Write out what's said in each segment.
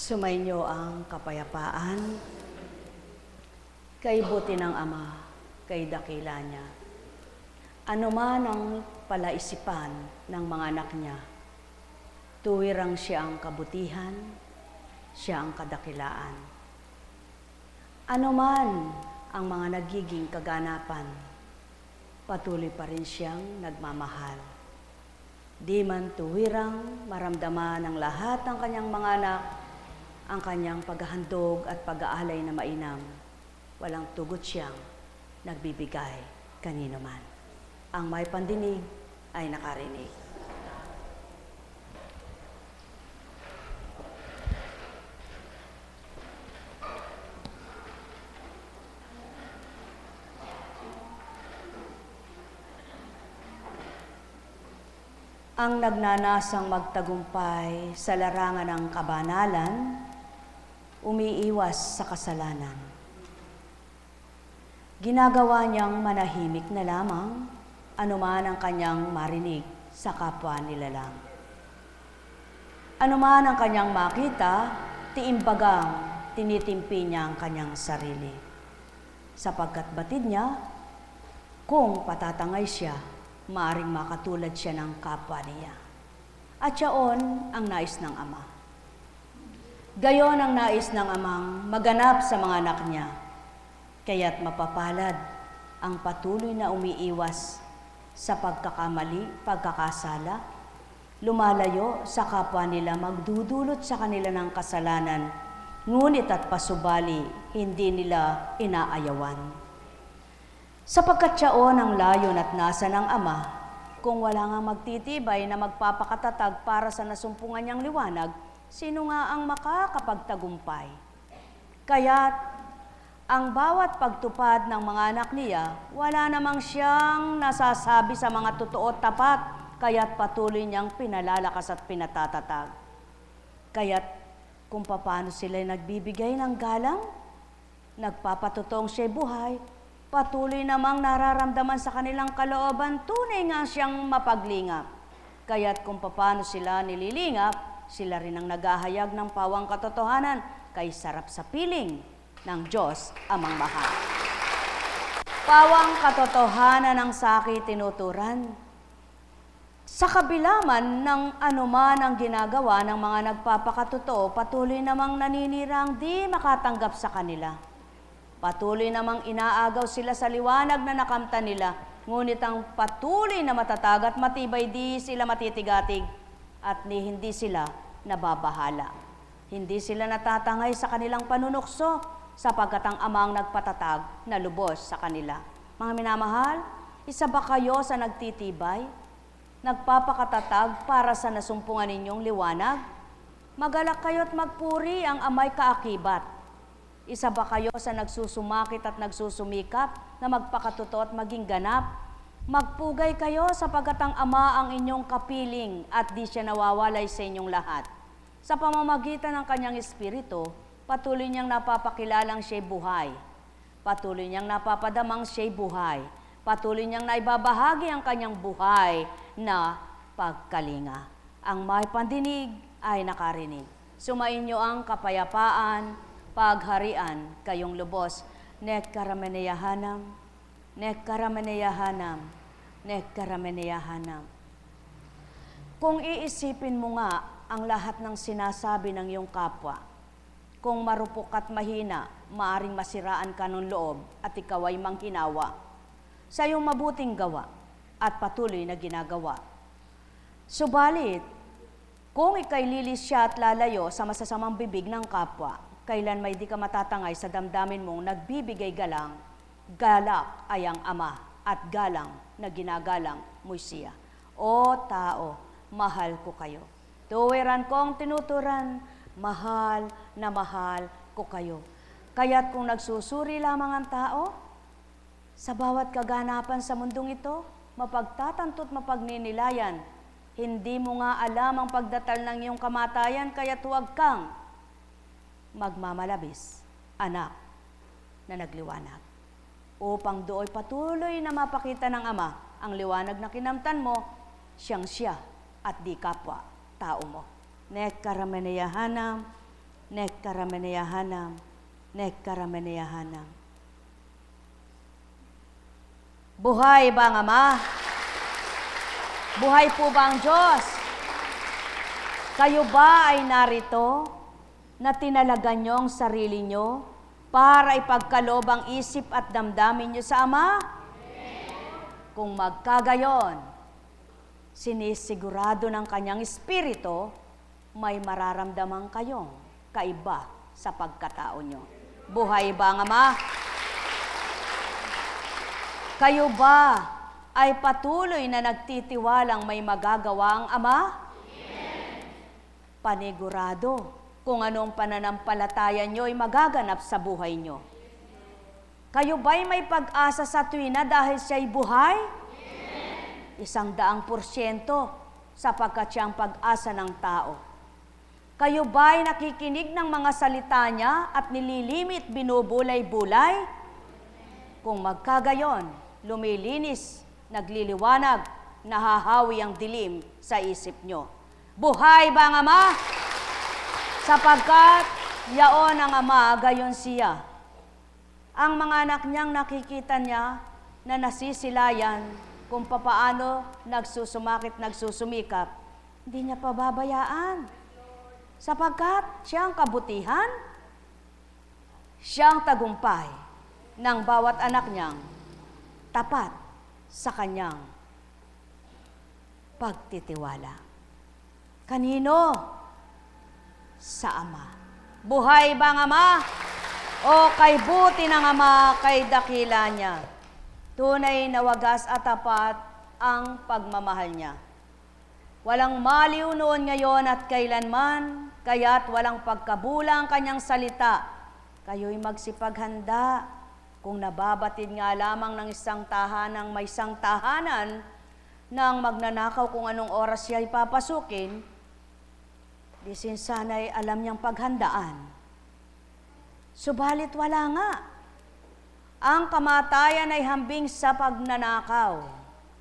Sumainyo ang kapayapaan, kay buti ng Ama, kay dakila niya. Ano man ang palaisipan ng mga anak niya, tuwirang siya ang kabutihan, siya ang kadakilaan. Ano man ang mga nagiging kaganapan, patuloy pa rin siyang nagmamahal. Di man tuwirang maramdaman ng lahat ng kanyang mga anak ang kanyang paghahandog at pag-aalay na mainam, walang tugot siyang nagbibigay kanino man. Ang may pandinig ay nakarinig. Ang nagnanasang magtagumpay sa larangan ng kabanalan, umiiwas sa kasalanan. Ginagawa niyang manahimik na lamang, anuman ang kanyang marinig sa kapwa nilalang. Anuman ang kanyang makita, tiimbagang tinitimpi niya ang kanyang sarili. Sapagkat batid niya, kung patatangay siya, maaring makatulad siya ng kapwa niya. At yaon ang nais ng Ama. Gayon ang nais ng Amang maganap sa mga anak niya, kaya't mapapalad ang patuloy na umiiwas sa pagkakamali, pagkakasala, lumalayo sa kapwa nila, magdudulot sa kanila ng kasalanan, ngunit at pasubali, hindi nila inaayawan. Sapagkat yaon ang layon at nasa ng Ama, kung wala nga magtitibay na magpapakatatag para sa nasumpungan niyang liwanag, sino nga ang makakapagtagumpay? Kaya't ang bawat pagtupad ng mga anak niya, wala namang siyang nasasabi sa mga totoo at tapat, kaya't patuloy niyang pinalalakas at pinatatatag. Kaya't kung paano sila nagbibigay ng galang, nagpapatotong siya'y buhay, patuloy namang nararamdaman sa kanilang kalooban, tunay nga siyang mapaglingap. Kaya't kung paano sila nililingap, sila rin ang naghahayag ng pawang katotohanan kay sarap sa piling ng Diyos Amang Mahal. Pawang katotohanan ang sakit tinuturan. Sa kabila man ng anuman ang ginagawa ng mga nagpapakatotoo, patuloy namang naninirang di makatanggap sa kanila. Patuloy namang inaagaw sila sa liwanag na nakamtan nila, ngunit ang patuloy na matatag at matibay di sila matitigatig at hindi sila nababahala. Hindi sila natatangay sa kanilang panunukso sapagkat ang Amang nagpatatag na lubos sa kanila. Mga minamahal, isa ba kayo sa nagtitibay, nagpapakatatag para sa nasumpungan ninyong liwanag? Magalak kayo at magpuri ang Amay kaakibat. Isa ba kayo sa nagsusumakit at nagsusumikap na magpakatotoo at maging ganap? Magpugay kayo sapagkat ang Ama ang inyong kapiling at di siya nawawalay sa inyong lahat. Sa pamamagitan ng kanyang Espiritu, patuloy niyang napapakilalang siya'y buhay. Patuloy niyang napapadamang siya'y buhay. Patuloy niyang naibabahagi ang kanyang buhay na pagkalinga. Ang may pandinig ay nakarinig. Sumainyo ang kapayapaan, pagharian, kayong lubos. Nekkarameneyahanam, nekkarameneyahanam, nekkarameneyahanam. Kung iisipin mo nga ang lahat ng sinasabi ng iyong kapwa, kung marupok at mahina, maaring masiraan ka ng loob at ikaw ay manghinawa sa iyong mabuting gawa at patuloy na ginagawa. Subalit, kung ika'y lilisya at lalayo sa masasamang bibig ng kapwa, kailan may di ka matatangay sa damdamin mong nagbibigay galang, galak ay ang Ama at galang na ginagalang mo'y siya. O tao, mahal ko kayo. Tuwiran kong tinuturan, mahal na mahal ko kayo. Kaya't kung nagsusuri lamang ang tao, sa bawat kaganapan sa mundong ito, mapagtatanto't mapagninilayan, hindi mo nga alam ang pagdatal ng iyong kamatayan, kaya't huwag kang magmamalabis, anak na nagliwanag. Upang dooy patuloy na mapakita ng Ama ang liwanag na kinamtan mo, siyang siya at di kapwa tao mo. Nekkarameneyahanam, Nekkarameneyahanam, nekkarameneyahanam. Buhay ba ang Ama? Buhay po ba ang Diyos? Kayo ba ay narito na tinalagan niyo ang sarili niyo para ipagkaloob ang isip at damdamin niyo sa Ama? Kung magkagayon, sinisigurado ng kanyang espiritu, may mararamdaman kayong kaiba sa pagkatao nyo. Buhay ba ang Ama? Kayo ba ay patuloy na nagtitiwalang may magagawa ang Ama? Panigurado kung anong pananampalataya nyo ay magaganap sa buhay nyo. Kayo ba'y may pag-asa sa tuwina dahil siya'y buhay? 100% sapagkat siyang pag-asa ng tao. Kayo ba'y nakikinig ng mga salita niya at nililimit binubulay-bulay? Kung magkagayon, lumilinis, nagliliwanag, nahahawi ang dilim sa isip nyo. Buhay ba ang Ama? Sapagkat yaon ang Ama, gayon siya. Ang mga anak niyang nakikita niya na nasisilayan kung papaano nagsusumakit, nagsusumikap, hindi niya pababayaan. Sapagkat siyang kabutihan, siyang tagumpay ng bawat anak niyang tapat sa kanyang pagtitiwala. Kanino? Sa Ama. Buhay ba ang Ama? O kay buti ng Ama, kay dakila niya? Tunay na wagas at tapat ang pagmamahal niya. Walang maliw noon, ngayon at kailanman, kaya't walang pagkabulang kanyang salita. Kayo'y magsipaghanda. Kung nababatid nga lamang ng isang tahanang may isang tahanan nang magnanakaw kung anong oras siya ipapasukin, di sana'y alam niyang paghandaan. Subalit wala nga. Ang kamatayan ay hambing sa pagnanakaw,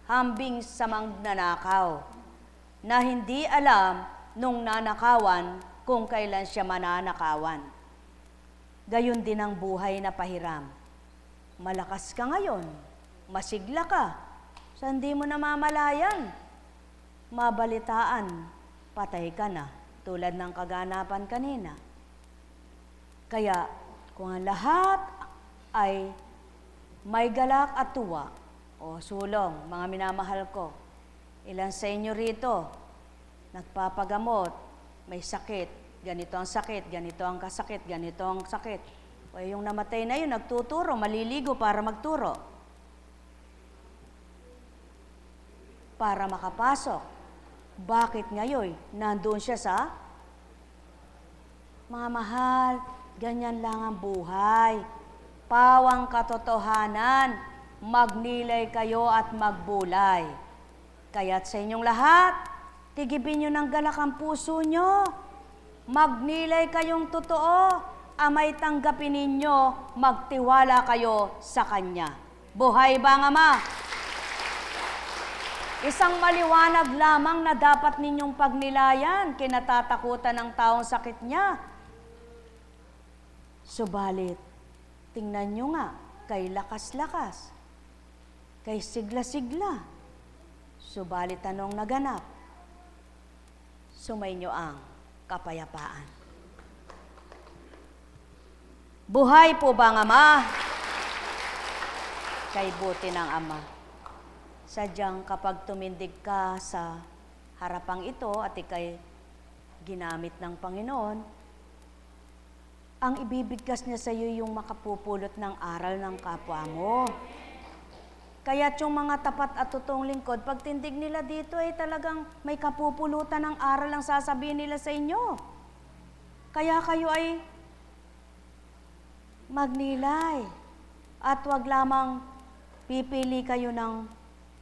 hambing sa magnanakaw, na hindi alam nung nanakawan kung kailan siya mananakawan. Gayon din ang buhay na pahiram. Malakas ka ngayon, masigla ka, sa hindi mo namamalayan. Mabalitaan, patay ka na, tulad ng kaganapan kanina. Kaya, kung ang lahat ay may galak at tuwa, o sulong, mga minamahal ko, ilan sa inyo rito, nagpapagamot, may sakit, ganito ang sakit, ganito ang kasakit, ganito ang sakit. O yung namatay na yun, nagtuturo, maliligo para magturo. Para makapasok. Bakit ngayon? Nandoon siya sa mga mahal, ganyan lang ang buhay. Pawang katotohanan, magnilay kayo at magbulay. Kaya't sa inyong lahat, tigibin nyo ng galak ang puso nyo. Magnilay kayong totoo, amay tanggapin ninyo, magtiwala kayo sa Kanya. Buhay ba ang Ama? Isang maliwanag lamang na dapat ninyong pagnilayan, kinatatakutan ng taong sakit niya. Subalit, tingnan nyo nga, kay lakas-lakas, kay sigla-sigla. Subalit anong naganap? Sumainyo ang kapayapaan. Buhay po ba ang Ama? Kay buti ng Ama. Sadyang kapag tumindig ka sa harapang ito at ikay ginamit ng Panginoon, ang ibibigkas niya sa iyo yung makapupulot ng aral ng kapwa mo. Kaya't yung mga tapat at totoong lingkod, pag tindig nila dito ay talagang may kapupulutan ng aral ang sasabihin nila sa inyo. Kaya kayo ay magnilay at wag lamang pipili kayo ng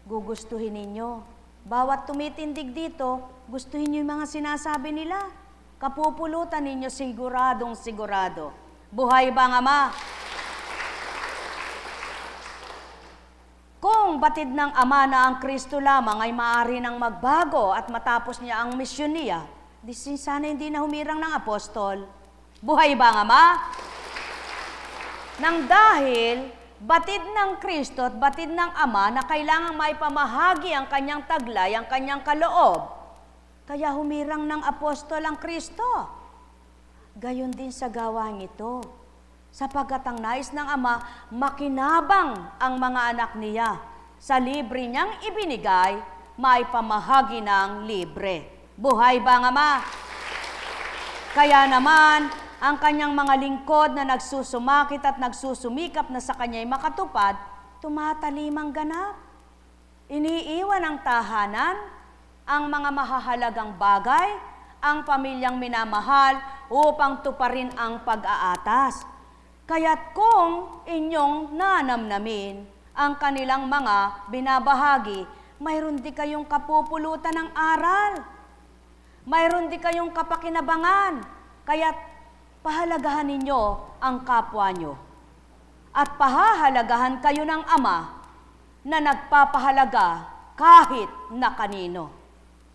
gugustuhin ninyo. Bawat tumitindig dito, gustuhin niyo yung mga sinasabi nila. Kapupulutan ninyo siguradong sigurado. Buhay ba ang Ama? Kung batid ng Ama na ang Kristo lamang ay maaari nang magbago at matapos niya ang misyon niya, di sana hindi na humirang ng apostol. Buhay ba ang Ama? Nang dahil batid ng Kristo at batid ng Ama na kailangang maipamahagi ang kanyang taglay, ang kanyang kaloob, kaya humirang ng apostol ang Kristo. Gayon din sa gawain ito, sapagkat ang nais ng Ama, makinabang ang mga anak niya. Sa libre niyang ibinigay, maipamahagi ng libre. Buhay ba ang Ama? Kaya naman, ang kanyang mga lingkod na nagsusumakit at nagsusumikap na sa kanya'y makatupad, tumatalimang ganap. Iniiwan ang tahanan, ang mga mahahalagang bagay, ang pamilyang minamahal upang tuparin ang pag-aatas. Kaya't kung inyong nanamnamin ang kanilang mga binabahagi, mayroon di kayong kapupulutan ng aral. Mayroon di kayong kapakinabangan. Kaya't pahalagahan ninyo ang kapwa nyo. At pahahalagahan kayo ng Ama na nagpapahalaga kahit na kanino.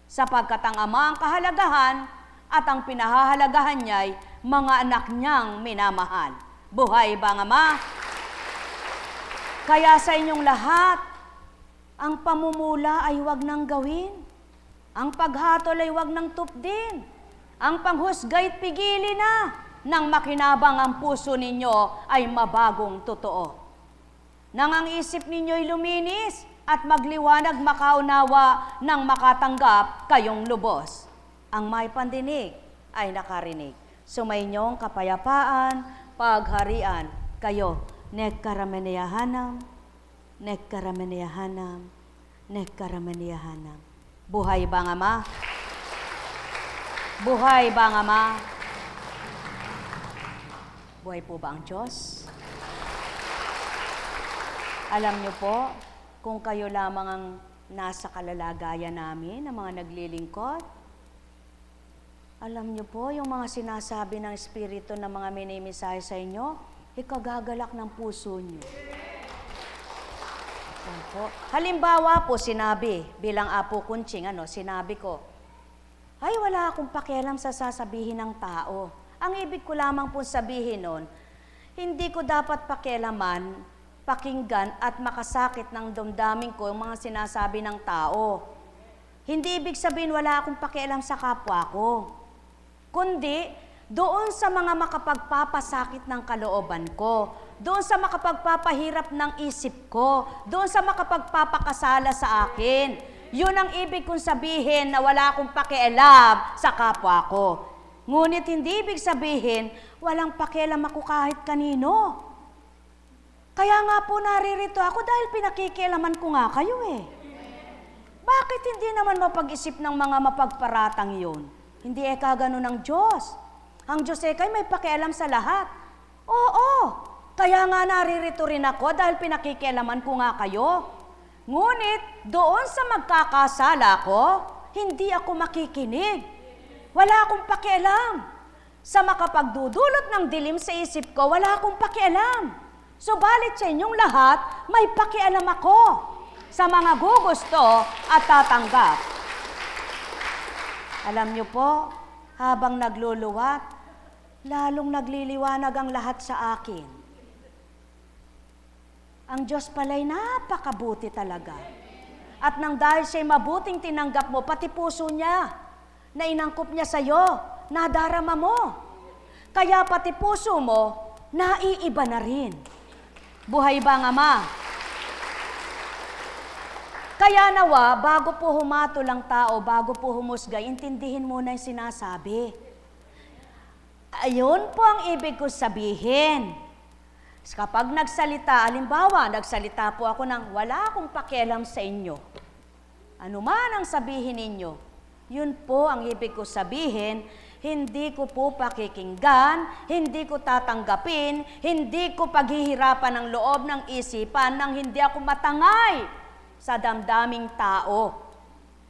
Sapagkat ang Ama ang kahalagahan at ang pinahahalagahan niya'y mga anak niyang minamahal. Buhay ba ang Ama? Kaya sa inyong lahat, ang pamumula ay huwag nang gawin. Ang paghatol ay huwag nang tupdin. Ang panghusga'y pigilin na nang makinabang ang puso ninyo ay mabagong totoo. Nang ang isip ninyo'y luminis at magliwanag makaunawa nang makatanggap kayong lubos. Ang may pandinig ay nakarinig. Sumayinyong kapayapaan, pagharian kayo. Nekkaramaniyahanam, nekkaramaniyahanam, nekkaramaniyahanam. Buhay ba ang Ama? Buhay ba ang Ama? Buhay po ba ang Diyos? Alam niyo po, kung kayo lamang ang nasa kalalagayan namin, ang mga naglilingkod, alam niyo po, yung mga sinasabi ng Espiritu ng mga minimisahe sa inyo, ikagagalak ng puso niyo. Halimbawa po, sinabi, bilang Apo Kunching, sinabi ko, ay wala akong pakialam sa sasabihin ng tao. Ang ibig ko lamang po sabihin nun, hindi ko dapat pakialaman, pakinggan at makasakit ng damdamin ko yung mga sinasabi ng tao. Hindi ibig sabihin wala akong pakialam sa kapwa ko. Kundi, doon sa mga makapagpapasakit ng kalooban ko, doon sa makapagpapahirap ng isip ko, doon sa makapagpapakasala sa akin. Yun ang ibig kong sabihin na wala akong pakialam sa kapwa ko. Ngunit hindi ibig sabihin, walang pakialam ako kahit kanino. Kaya nga po naririto ako dahil pinakikialaman ko nga kayo eh. Bakit hindi naman mapag-isip ng mga mapagparatang yun? Hindi kagano ng Diyos. Ang Diyos kay may pakialam sa lahat. Oo, kaya nga naririto rin ako dahil pinakikialaman ko nga kayo. Ngunit doon sa magkakasala ko, hindi ako makikinig. Wala akong pakialam. Sa makapagdudulot ng dilim sa isip ko, wala akong pakialam. Subalit sa inyong lahat, may pakialam ako sa mga gugusto at tatanggap. Alam niyo po, habang nagluluwat, lalong nagliliwanag ang lahat sa akin. Ang Diyos pala'y napakabuti talaga. At nang dahil siya'y mabuting tinanggap mo, pati puso niya, na inangkop niya sa'yo, nadarama mo. Kaya pati puso mo, naiiba na rin. Buhay ba ang Ama? Kaya nawa, bago po humatol ang tao, bago po humusga, intindihin muna yung sinasabi. Ayun po ang ibig ko sabihin. Kapag nagsalita, halimbawa, nagsalita po ako ng wala akong pakialam sa inyo. Ano man ang sabihin ninyo, yun po ang ibig ko sabihin, hindi ko po pakikinggan, hindi ko tatanggapin, hindi ko paghihirapan ng loob ng isipan nang hindi ako matangay sa damdaming tao.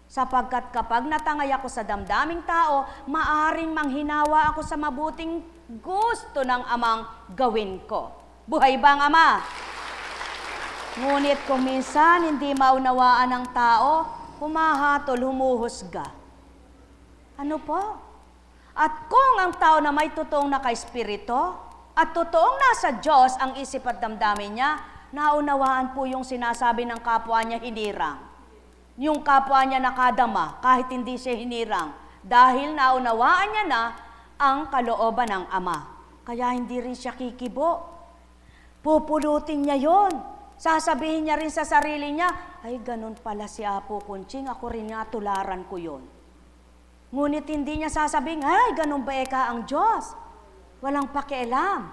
Sapagkat kapag natangay ako sa damdaming tao, maaring manghinawa ako sa mabuting gusto ng Amang gawin ko. Buhay ba ang Ama? Ngunit kung minsan hindi maunawaan ng tao, humahatol, humuhusga. Ano po? At kung ang tao na may totoong naka-espiritu at totoong nasa Diyos ang isip at damdamin niya, naunawaan po yung sinasabi ng kapwa niya hinirang. Yung kapwa niya nakadama kahit hindi siya hinirang dahil naunawaan niya na ang kalooban ng Ama. Kaya hindi rin siya kikibo. Pupulutin niya yon. Sasabihin niya rin sa sarili niya, ay ganun pala si Apo Kunching, ako rin nga tularan ko yon. Ngunit hindi niya sasabihin, ay ganun ba eka ang Diyos? Walang pakialam.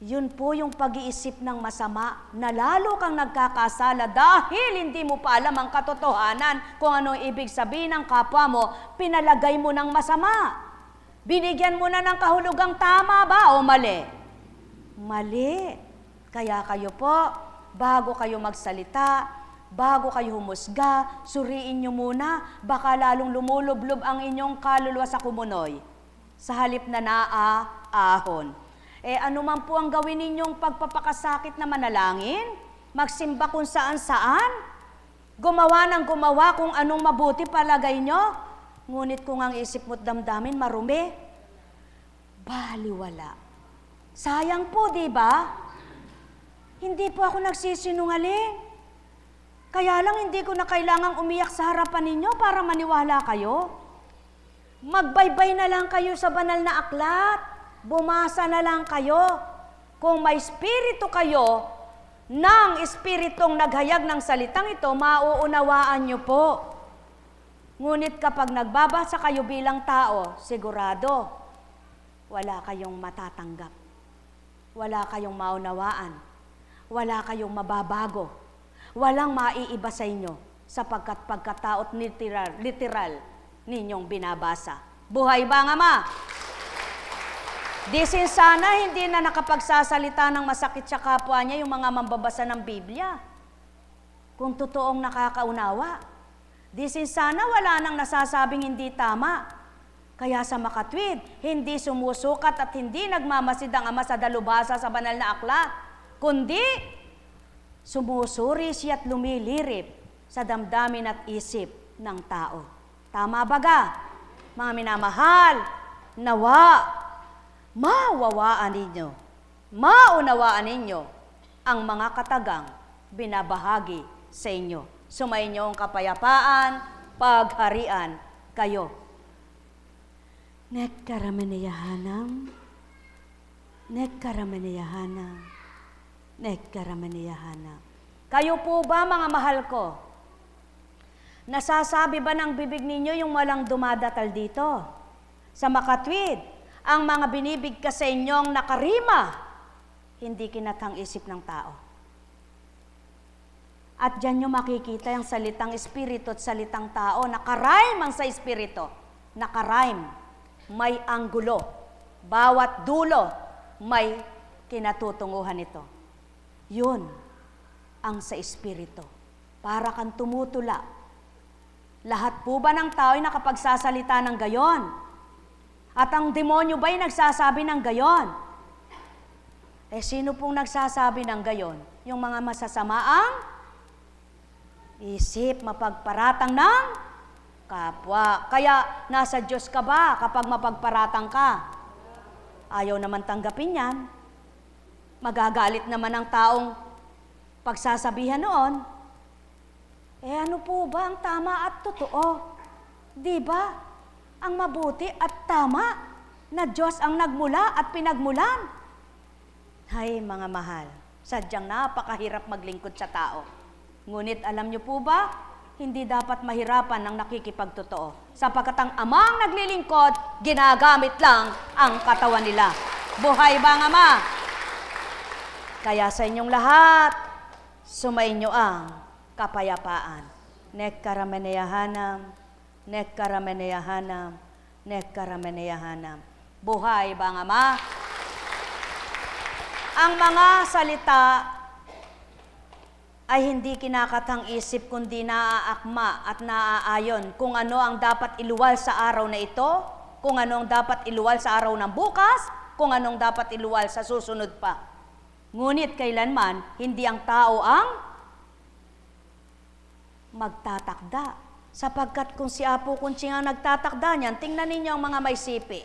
Yun po yung pag-iisip ng masama na lalo kang nagkakasala dahil hindi mo pa alam ang katotohanan kung anong ibig sabihin ng kapwa mo, pinalagay mo ng masama. Binigyan mo na ng kahulugang tama ba o mali? Mali. Kaya kayo po, bago kayo magsalita, bago kayo humusga, suriin nyo muna, baka lalong lumulublob ang inyong kaluluwa sa kumunoy. Sa halip na naaahon. Ano man po ang gawin ninyong pagpapakasakit na manalangin? Magsimba kung saan-saan? Gumawa ng gumawa kung anong mabuti palagay nyo? Ngunit kung ang isip mo't damdamin marumi, baliwala. Sayang po, di ba? Hindi po ako nagsisinungaling. Kaya lang hindi ko na kailangang umiyak sa harapan ninyo para maniwala kayo. Magbaybay na lang kayo sa banal na aklat. Bumasa na lang kayo. Kung may espiritu kayo, ng espiritong naghayag ng salitang ito, mauunawaan nyo po. Ngunit kapag nagbabasa kayo bilang tao, sigurado, wala kayong matatanggap. Wala kayong maunawaan. Wala kayong mababago. Walang maiiba sa inyo sapagkat pagkataot literal ninyong binabasa. Buhay ba nga ma? Di sana hindi na nakapagsasalita ng masakit sa kapwa niya yung mga mambabasa ng Biblia. Kung totoong nakakaunawa. Di sana wala nang nasasabing hindi tama. Kaya sa makatwid, hindi sumusukat at hindi nagmamasid ang Ama sa dalubhasa sa banal na aklat, kundi sumusuri siya at lumilirip sa damdamin at isip ng tao. Tama baga? Mga minamahal, nawa, mawawaan ninyo, maunawaan ninyo ang mga katagang binabahagi sa inyo. Sumainyo ang kapayapaan, pagharian kayo. Nekkaramaniyahanam, nekkaramaniyahanam, nekkaramaniyahanam. Kayo po ba, mga mahal ko? Nasasabi ba ng bibig ninyo yung walang dumadatal dito? Sa makatwid, ang mga binibigkas sa inyong nakarima, hindi kinatang isip ng tao. At dyan nyo makikita yung salitang espiritu at salitang tao, nakarime ang sa espiritu. Nakarime. May anggulo. Bawat dulo may kinatutunguhan ito. Yun ang sa espiritu. Para kang tumutula. Lahat po ba ng tao ay nakapagsasalita ng gayon? At ang demonyo ba'y nagsasabi ng gayon? Sino pong nagsasabi ng gayon? Yung mga masasamaang isip, mapagparatang ng kapwa. Kaya nasa Diyos ka ba kapag mapagparatang ka? Ayaw naman tanggapin yan. Magagalit naman ang taong pagsasabihan noon. Ano po ba ang tama at totoo? Di ba? Ang mabuti at tama na Diyos ang nagmula at pinagmulan. Hay mga mahal, sadyang napakahirap maglingkod sa tao. Ngunit alam niyo po ba, hindi dapat mahirapan ng nakikipagtotoo. Sapagkat ang amang naglilingkod, ginagamit lang ang katawan nila. Buhay ba ang Ama? Kaya sa inyong lahat, sumainyo ang kapayapaan. Nekkarameneyahanam, nekkarameneyahanam, nekkarameneyahanam. Buhay ba ang Ama? Ang mga salita ay hindi kinakatang isip kundi naaakma at naaayon kung ano ang dapat iluwal sa araw na ito, kung ano ang dapat iluwal sa araw ng bukas, kung anong dapat iluwal sa susunod pa. Ngunit kailanman, hindi ang tao ang magtatakda Sapagkat kung si Apo Kunching ang nagtatakda niyan, tingnan ninyo ang mga may sipi.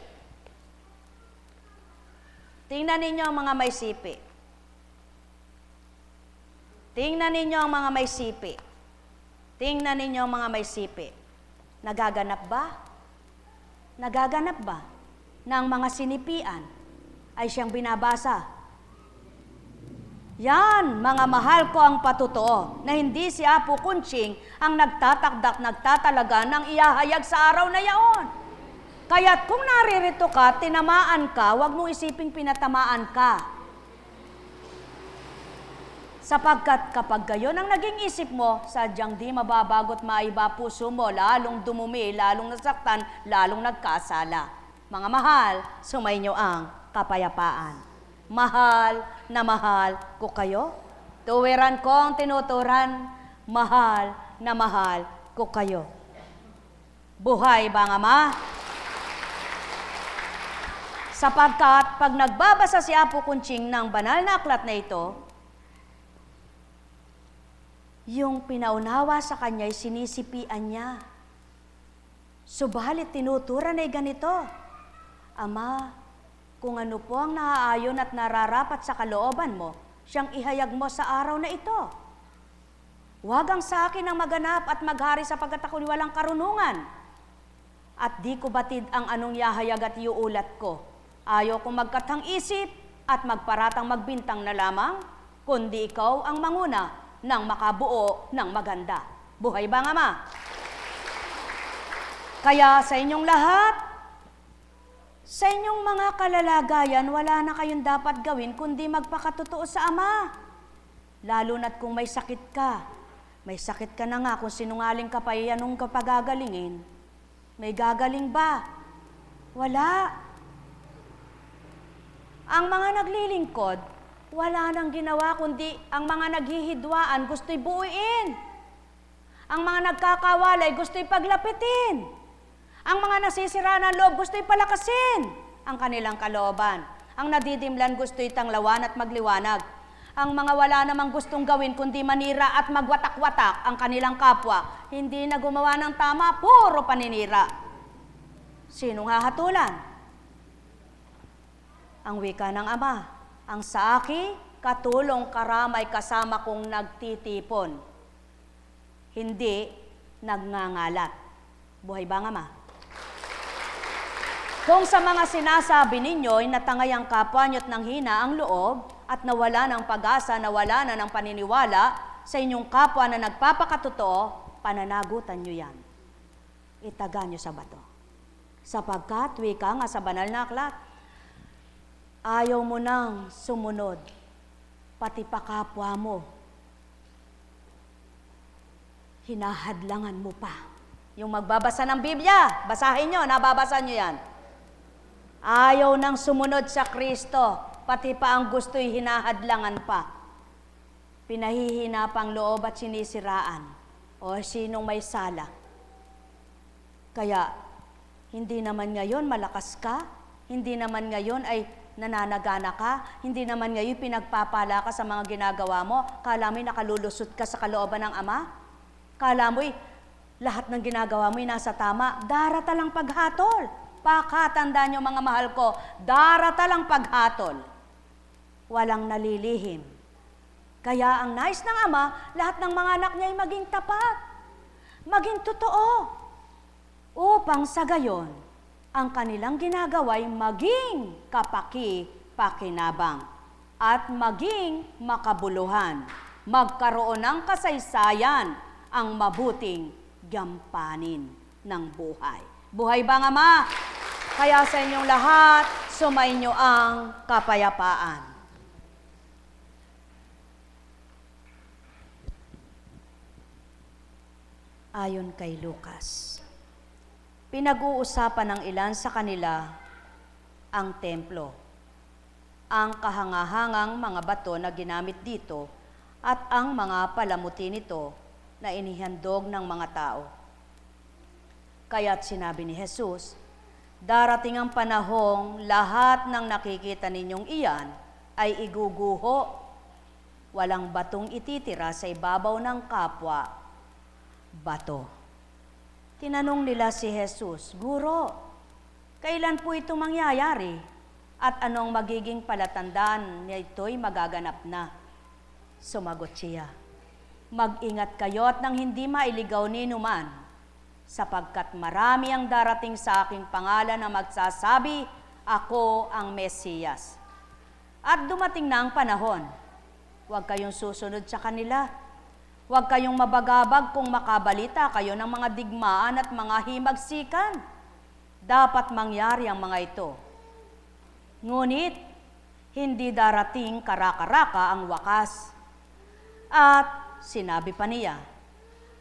Tingnan ninyo ang mga may sipi. Tingnan ninyo ang mga may sipi. Tingnan ninyo ang mga may sipi. Nagaganap ba? Nagaganap ba na ang mga sinipian ay siyang binabasa? Yan, mga mahal ko ang patotoo, na hindi si Apo Kunching ang nagtatakdak, nagtatalaga ng ihahayag sa araw na yaon. Kaya't kung naririto ka, tinamaan ka, huwag mong isiping pinatamaan ka. Sapagkat kapag gayon ang naging isip mo, sadyang di mababagot maiba puso mo, lalong dumumi, lalong nasaktan, lalong nagkasala. Mga mahal, sumainyo ang kapayapaan. Mahal na mahal ko kayo. Tuwiran ko ang tinuturan, mahal na mahal ko kayo. Buhay ba, Ama? Sapagkat pag nagbabasa si Apo Kunching ng banal na aklat na ito, yung pinaunawa sa kanya ay sinisipian niya. Subalit tinuturan ay ganito, Ama, kung ano po ang naaayon at nararapat sa kalooban mo, siyang ihayag mo sa araw na ito. Huwag ang sa akin ang maganap at maghari sapagkat ako'y walang karunungan. At di ko batid ang anong yahayag at iuulat ko. Ayaw kong magkatang isip at magparatang magbintang na lamang, kundi ikaw ang manguna ng makabuo ng maganda. Buhay ba, Ama? Kaya sa inyong lahat, sa inyong mga kalalagayan, wala na kayong dapat gawin kundi magpakatotoo sa Ama. Lalo na't kung may sakit ka. May sakit ka na nga, kung sinungaling ka pa, anong kapagagalingin? May gagaling ba? Wala. Ang mga naglilingkod, wala nang ginawa kundi ang mga naghihidwaan gusto'y buuin. Ang mga nagkakawalay gusto'y paglapitin. Ang mga nasisira ng loob gusto'y palakasin ang kanilang kalooban. Ang nadidimlan gusto'y tanglawan at magliwanag. Ang mga wala namang gustong gawin kundi manira at magwatak-watak ang kanilang kapwa, hindi na gumawa ng tama, puro paninira. Sinong hahatulan? Ang wika ng Ama, ang sa aki, katulong karamay kasama kong nagtitipon, hindi nagngangalat. Buhay ba, Ama? Kung sa mga sinasabi ninyo'y natangay ang kapwa nyo't nang hina ang loob at nawala ng pag-asa, nawala na ng paniniwala sa inyong kapwa na nagpapakatotoo, pananagutan nyo yan. Itaga nyo sa bato. Sapagkat, wika nga sa banal na aklat, ayaw mo nang sumunod, pati pa kapwa mo, hinahadlangan mo pa. Yung magbabasa ng Biblia, basahin nyo, nababasa nyo yan. Ayaw nang sumunod sa Kristo, pati pa ang gusto'y hinahadlangan pa. Pinahihina pang loob at sinisiraan, o sinong may sala. Kaya, hindi naman ngayon malakas ka, hindi naman ngayon ay nananagana ka, hindi naman ngayon pinagpapala ka sa mga ginagawa mo, kala mo'y nakalulusot ka sa kalooban ng Ama, kala mo'y lahat ng ginagawa mo'y nasa tama, daratalang paghatol. Pakatandaan niyo mga mahal ko, daratalang paghatol. Walang nalilihim. Kaya ang nais ng Ama, lahat ng mga anak niya ay maging tapat, maging totoo, upang sa gayon, ang kanilang ginagawa'y maging kapaki-pakinabang at maging makabuluhan, magkaroon ng kasaysayan ang mabuting gampanin ng buhay. Buhay ba, Ama? Kaya sa inyong lahat, sumainyo ang kapayapaan. Ayon kay Lucas, pinag-uusapan ng ilan sa kanila ang templo, ang kahangahangang mga bato na ginamit dito at ang mga palamuti nito na inihandog ng mga tao. Kaya't sinabi ni Jesus, darating ang panahong lahat ng nakikita ninyong iyan ay iguguho. Walang batong ititira sa ibabaw ng kapwa bato. Tinanong nila si Jesus, "Guro, kailan po ito mangyayari? At anong magiging palatandaan na ito'y magaganap na?" Sumagot siya, "Mag-ingat kayo at nang hindi mailigaw ni numan, sapagkat marami ang darating sa aking pangalan na magsasabi, 'Ako ang Mesiyas.' At dumating na ang panahon, huwag kayong susunod sa kanila. Huwag kayong mabagabag kung makabalita kayo ng mga digmaan at mga himagsikan. Dapat mangyari ang mga ito. Ngunit, hindi darating kara-karaka ang wakas." At sinabi pa niya,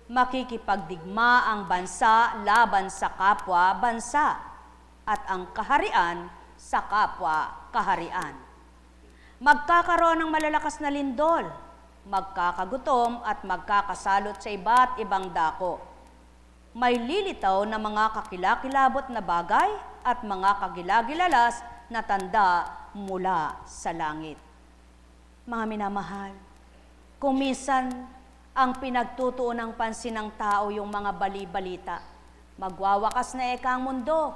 "Makikipagdigma ang bansa laban sa kapwa bansa, at ang kaharian sa kapwa kaharian. Magkakaroon ng malalakas na lindol, magkakagutom at magkakasalot sa iba't ibang dako. May lilitaw na mga kakilakilabot na bagay at mga kagilagilalas na tanda mula sa langit." Mga minamahal, kung minsan ang pinagtutuon ng pansin ng tao yung mga bali-balita, magwawakas na eka ang mundo.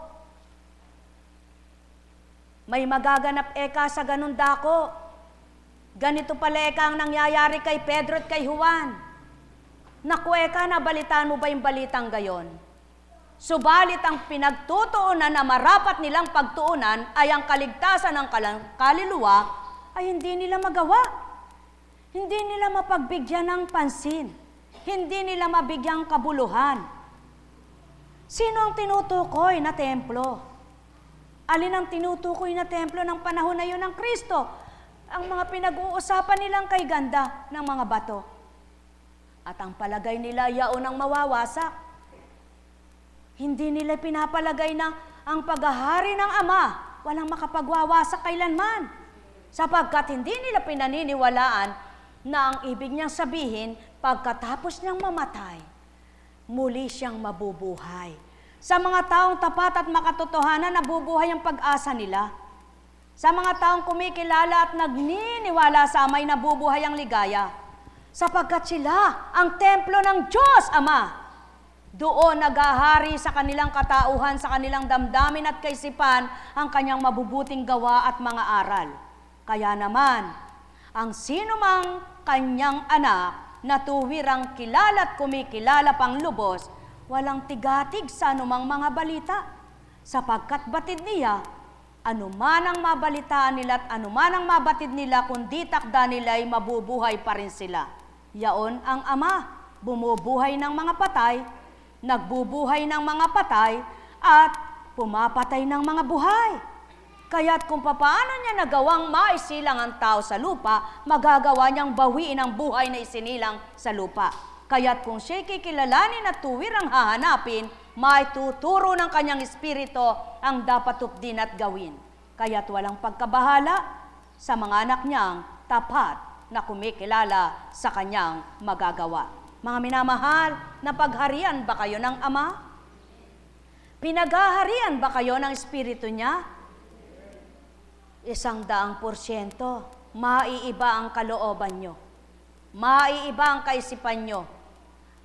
May magaganap eka sa ganun dako. Ganito pala eka ang nangyayari kay Pedro at kay Juan. Naku eka, nabalitaan mo ba yung balitang gayon? Subalit ang pinagtutuunan na marapat nilang pagtuunan ay ang kaligtasan ng kaluluwa ay hindi nila magawa. Hindi nila mapagbigyan ng pansin. Hindi nila mabigyang kabuluhan. Sino ang tinutukoy na templo? Alin ang tinutukoy na templo ng panahon na yun ng Kristo? Ang mga pinag-uusapan nilang kay ganda ng mga bato. At ang palagay nila yaon ang mawawasak. Hindi nila pinapalagay na ang paghahari ng Ama walang makapagwawasak kailanman. Sapagkat hindi nila pinaniniwalaan na ang ibig niyang sabihin, pagkatapos niyang mamatay, muli siyang mabubuhay. Sa mga taong tapat at makatotohanan, nabubuhay ang pag-asa nila. Sa mga taong kumikilala at nagniniwala sa Ama'y nabubuhay ang ligaya. Sapagkat sila ang templo ng Diyos Ama. Doon naghahari sa kanilang katauhan, sa kanilang damdamin at kaisipan, ang kanyang mabubuting gawa at mga aral. Kaya naman, ang sinumang kanyang anak na tuwirang kilala at kumikilala pang lubos, walang tigatig sa anumang mga balita, sapagkat batid niya, anuman ang mabalitaan nila at anuman ang mabatid nila, kundi takda nila ay mabubuhay pa rin sila. Yaon ang Ama, bumubuhay ng mga patay, nagbubuhay ng mga patay, at pumapatay ng mga buhay. Kaya't kung papaano niya nagawang maisilang ang tao sa lupa, magagawa niyang bawiin ang buhay na isinilang sa lupa. Kaya't kung siya'y kikilalanin at tuwirang hahanapin, maituturo ng kanyang espiritu ang dapat tupdin at gawin. Kaya't walang pagkabahala sa mga anak niyang tapat na kumikilala sa kanyang magagawa. Mga minamahal, napagharian ba kayo ng Ama? Pinaghaharian ba kayo ng espiritu niya? 100%, maiiba ang kalooban nyo. Maiiba ang kaisipan nyo.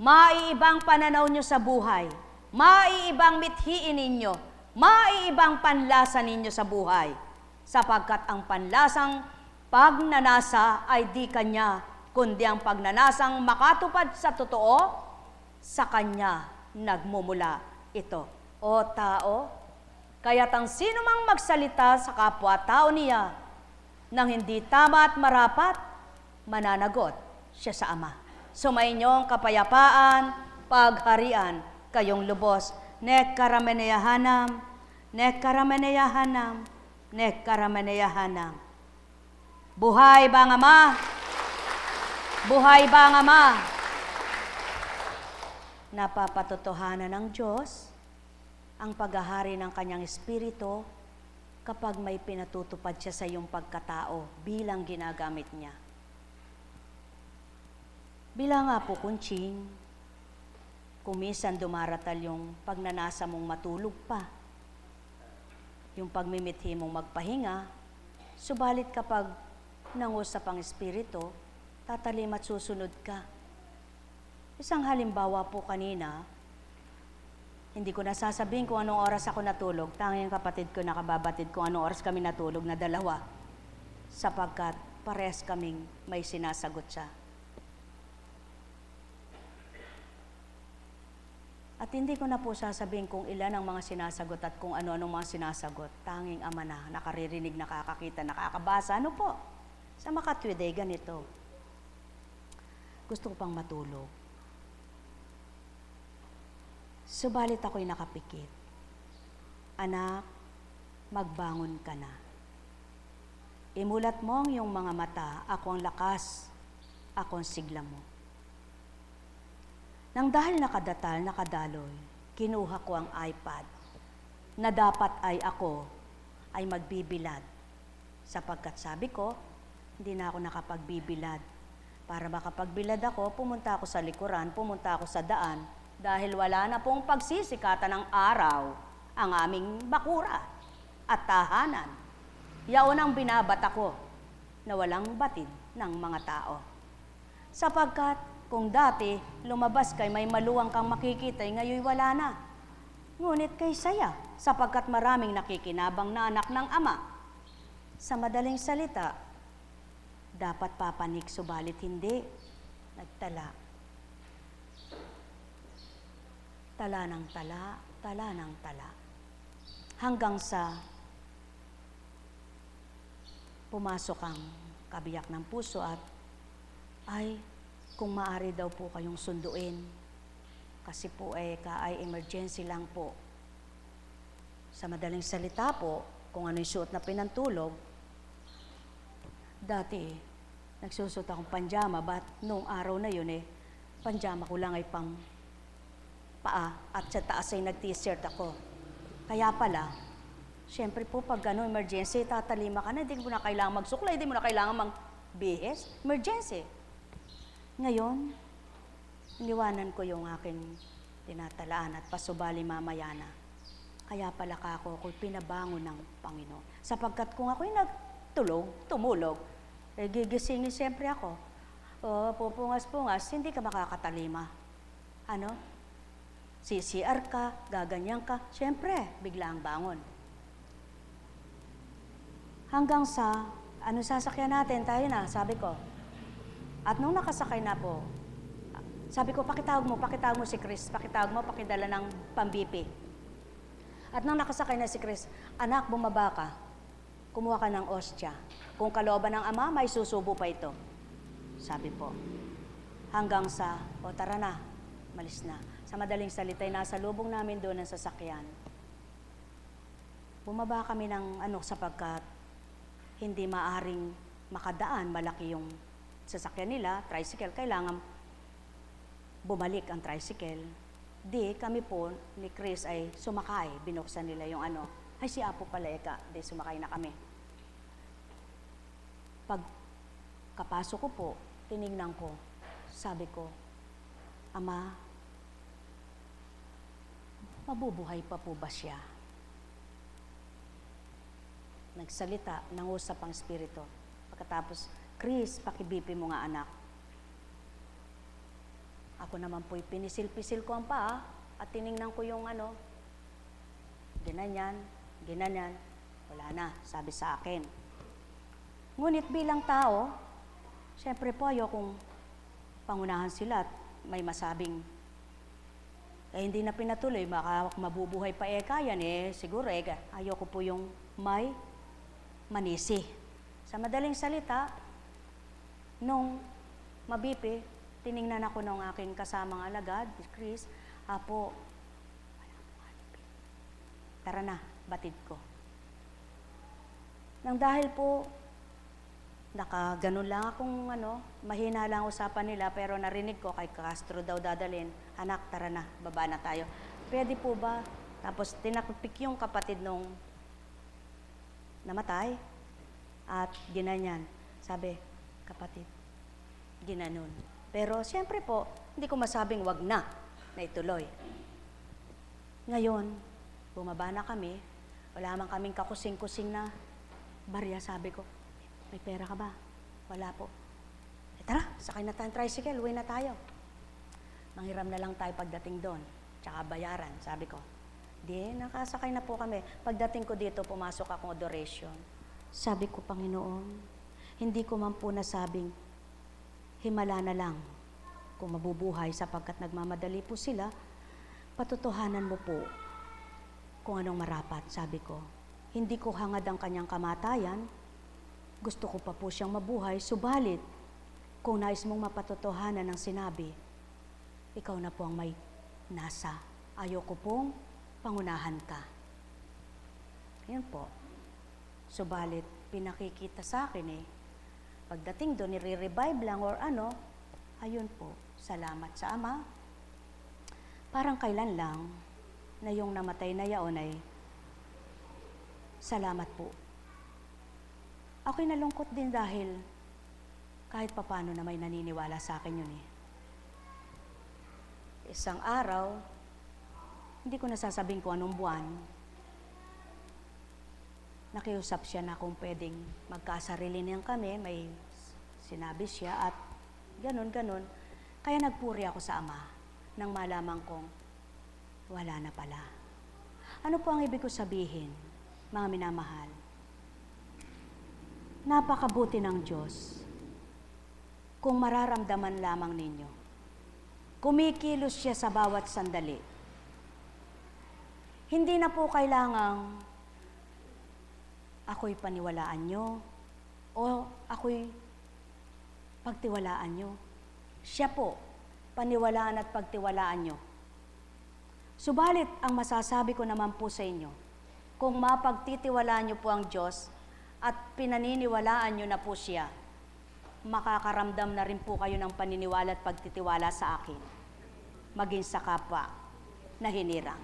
Maiiba ang pananaw nyo sa buhay. Maiiba ang mithiin ninyo. Maiiba ang panlasa ninyo sa buhay. Sapagkat ang panlasang pagnanasa ay di kanya, kundi ang pagnanasang makatupad sa totoo, sa kanya nagmumula ito. O tao, kaya't ang sino mang magsalita sa kapwa-tao niya nang hindi tama at marapat, mananagot siya sa Ama. Sumainyong kapayapaan, pagharian, kayong lubos. Nekkarameneyahanam, nekkarameneyahanam, nekkarameneyahanam. Buhay ba ang Ama? Buhay ba ang Ama? Napapatotohanan ng Diyos ang paghahari ng kanyang espiritu kapag may pinatutupad siya sa iyong pagkatao bilang ginagamit niya. Bilang nga po kunching, kumisan dumaratal yung pagnanasa mong matulog pa, yung pagmimithi mong magpahinga, subalit kapag nangusap ang espiritu, tatalim at susunod ka. Isang halimbawa po kanina, Hindi ko nasasabihin kung anong oras ako natulog. Tanging kapatid ko nakababatid kung anong oras kami natulog na dalawa. Sapagkat parehas kaming may sinasagot siya. At hindi ko na po sasabihin kung ilan ang mga sinasagot at kung ano-anong mga sinasagot. Tanging Ama na, nakaririnig, nakakakita, nakakabasa. Ano po? Sa makatwide, ganito. Gusto ko pang matulog. Subalit ako'y nakapikit. Anak, magbangon ka na. Imulat mo ang iyong mga mata, ako ang lakas, ako ang sigla mo. Nang dahil nakadatal, nakadaloy, kinuha ko ang iPad na dapat ay ako ay magbibilad. Sapagkat sabi ko, hindi na ako nakapagbibilad. Para makapagbilad ako, pumunta ako sa likuran, pumunta ako sa daan, dahil wala na pong pagsisikatan ng araw ang aming bakura at tahanan. Yaon ang binabata ko na walang batid ng mga tao. Sapagkat kung dati lumabas kay may maluwang kang makikita, ngayon wala na. Ngunit kay saya, sapagkat maraming nakikinabang na anak ng Ama. Sa madaling salita, dapat papanik subalit hindi. Nagtala. Tala ng tala, tala ng tala. Hanggang sa pumasok ang kabiyak ng puso at ay, kung maaari daw po kayong sunduin. Kasi po ay emergency lang po. Sa madaling salita po, kung ano yung suot na pinantulog, dati, nagsusot akong panjama, but noong araw na yun panjama ko lang ay pang paa at sa taas ay nag-t-shirt ako. Kaya pala, syempre po pag emergency, tatalima ka na, hindi mo na kailangan magsuklay, hindi mo na kailangan magbihis. Emergency. Ngayon, iniwanan ko yung aking tinatalaan at pasubali mamaya na. Kaya pala ako'y pinabangon ng Panginoon. Sapagkat kung ako'y tumulog, gigisingin siyempre ako. O, pupungas-pungas, hindi ka makakatalima. Ano? CCR ka, gaganyan ka, siyempre, bigla ang bangon. Hanggang sa, sasakyan natin, tayo na, sabi ko. At nung nakasakay na po, sabi ko, pakitawag mo si Chris, pakidala ng pambipi. At nung nakasakay na si Chris, anak, bumaba ka, kumuha ka ng ostya. Kung kalooban ng Ama, may susubo pa ito. Sabi po. Hanggang sa, tara na, malis na. Sa madaling salita, nasa lubong namin doon ang sasakyan. Bumaba kami ng sapagkat hindi maaring makadaan, malaki yung sasakyan nila, tricycle, kailangan bumalik ang tricycle. Di, kami po, ni Chris ay sumakay, binuksan nila yung ay si Apo pala di sumakay na kami. Pag kapasok ko po, tinignan ko, sabi ko, Ama, mabubuhay pa po ba siya? Nagsalita, nangusap ang Espiritu. Pagkatapos, Chris, pakibipi mo nga anak. Ako naman po'y pinisil-pisil ko ang paa at tiningnan ko yung ginanyan, wala na, sabi sa akin. Ngunit bilang tao, syempre po ayokong pangunahan sila at may masabing, hindi na pinatuloy, baka mabubuhay pa yan siguro ayoko po yung may manisi. Sa madaling salita, nung mabipi, tiningnan ako ng aking kasamang alagad, Chris, Apo, tara na, batid ko. Nang dahil po, nakaganon lang akong mahina lang usapan nila, pero narinig ko kay Castro daw dadalhin, anak, tara na, baba na tayo. Pwede po ba? Tapos tinakpik yung kapatid nung namatay at ginanyan. Sabi, kapatid, ginanon. Pero siyempre po, hindi ko masabing wag na ituloy. Ngayon, bumaba na kami, wala man kaming kakusing-kusing na barya, sabi ko, may pera ka ba? Wala po. Tara, sakay na tayong tricycle, uwi na tayo. Manghiram na lang tayo pagdating doon. tsaka bayaran. Sabi ko, di, nakasakay na po kami. Pagdating ko dito, pumasok akong adoration. Sabi ko, Panginoon, hindi ko man po nasabing, himala na lang kung mabubuhay sapagkat nagmamadali po sila, patotohanan mo po kung anong marapat, sabi ko. Hindi ko hangad ang kanyang kamatayan, gusto ko pa po siyang mabuhay, subalit, kung nais mong mapatotohanan ng sinabi, ikaw na po ang may nasa. Ayoko pong pangunahan ka. Yan po. Subalit, pinakikita sa akin pagdating doon, nire-revive lang or ano, ayun po, salamat sa Ama. Parang kailan lang na yung namatay na yaon ay salamat po. Ako'y nalungkot din dahil kahit papano na may naniniwala sa akin yun Isang araw, hindi ko nasasabing kung anong buwan, nakiusap siya na kung pwedeng magkasarili niyan kami, may sinabi siya at ganun. Kaya nagpuri ako sa Ama nang malaman kong wala na pala. Ano po ang ibig ko sabihin, mga minamahal? Napakabuti ng Diyos kung mararamdaman lamang ninyo. Kumikilos siya sa bawat sandali. Hindi na po kailangang ako'y paniwalaan nyo o ako'y pagtiwalaan nyo. Siya po, paniwalaan at pagtiwalaan nyo. Subalit, ang masasabi ko naman po sa inyo, kung mapagtitiwalaan nyo po ang Diyos at pinaniniwalaan nyo na po siya, makakaramdam na rin po kayo ng paniniwala at pagtitiwala sa akin, maging sa kapwa na hinirang.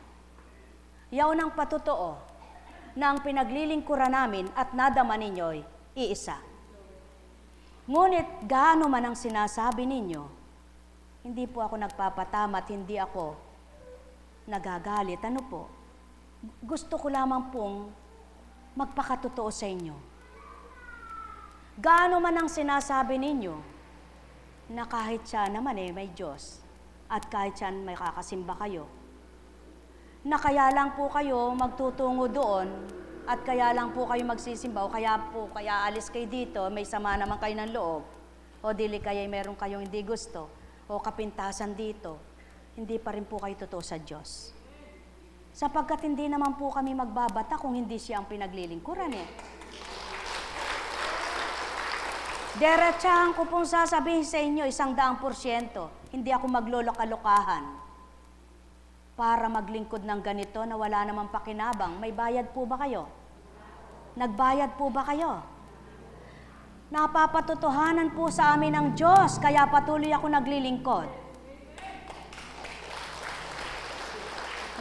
Yaon ang patotoo na ang pinaglilingkuran namin at nadama ninyo'y iisa. Ngunit gaano man ang sinasabi ninyo, hindi po ako nagpapatama at hindi ako nagagalit. Ano po? Gusto ko lamang pong magpakatotoo sa inyo. Gaano man ang sinasabi ninyo na kahit siya naman may Diyos at kahit siya may kakasimba kayo, na kaya lang po kayo magtutungo doon at kaya lang po kayo magsisimba o kaya alis kayo dito, may sama naman kayo ng loob o dili kaya meron kayong hindi gusto o kapintasan dito, hindi pa rin po kayo totoo sa Diyos. Sapagkat hindi naman po kami magbabata kung hindi siya ang pinaglilingkuran Diretsahan ko pong sasabihin sa inyo, 100%, hindi ako maglolokalokahan para maglingkod ng ganito na wala namang pakinabang. May bayad po ba kayo? Nagbayad po ba kayo? Napapatotohanan po sa amin ng Diyos, kaya patuloy ako naglilingkod.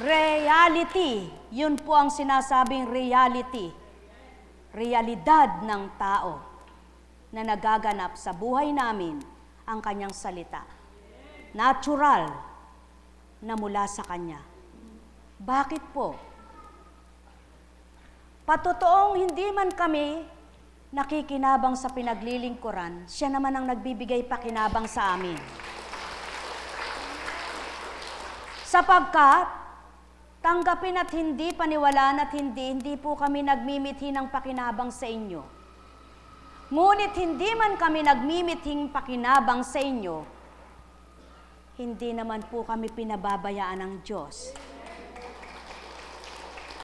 Reality, yun po ang sinasabing reality. Realidad ng tao na nagaganap sa buhay namin ang kanyang salita. Natural na mula sa Kanya. Bakit po? Patotoong hindi man kami nakikinabang sa pinaglilingkuran, siya naman ang nagbibigay pakinabang sa amin. Sapagkat, tanggapin at hindi paniwalaan at hindi po kami nagmimithi ng pakinabang sa inyo. Ngunit hindi man kami nagmimithing pakinabang sa inyo, hindi naman po kami pinababayaan ng Diyos